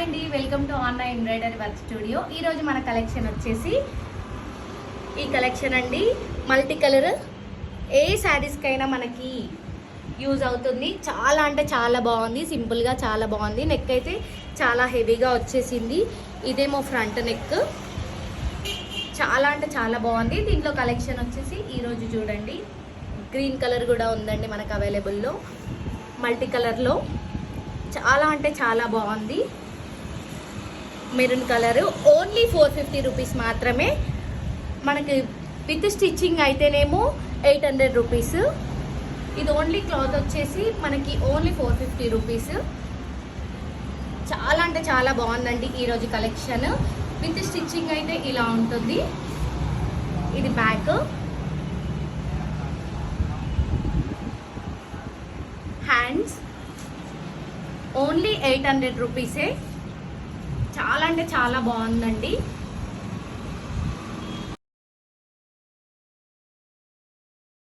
అండి, welcome to online embroidery work studio. ఈరోజు మన కలెక్షన్ వచ్చేసి ఈ కలెక్షన్ అండి. మల్టీ కలర్ ఏ శారీస్కైనా మనకి యూజ్ అవుతుంది. చాలా అంటే చాలా బాగుంది, సింపుల్గా చాలా బాగుంది. నెక్ అయితే చాలా హెవీగా వచ్చేసింది. ఇదేమో ఫ్రంట్ నెక్, చాలా అంటే చాలా బాగుంది. దీంట్లో కలెక్షన్ వచ్చేసి ఈరోజు చూడండి, గ్రీన్ కలర్ కూడా ఉందండి మనకు అవైలబుల్లో. మల్టీ కలర్లో చాలా అంటే చాలా బాగుంది. మెరూన్ కలర్ ఓన్లీ 450 రూపీస్ మాత్రమే. మనకి విత్ స్టిచ్చింగ్ అయితేనేమో 800 రూపీస్. ఇది ఓన్లీ క్లాత్ వచ్చేసి మనకి ఓన్లీ 450 రూపీస్. చాలా అంటే చాలా బాగుందండి ఈరోజు కలెక్షన్. విత్ స్టిచ్చింగ్ అయితే ఇలా ఉంటుంది. ఇది బ్యాక్, హ్యాండ్స్ ఓన్లీ 800 రూపీసే. చాలా అంటే చాలా బాగుందండి.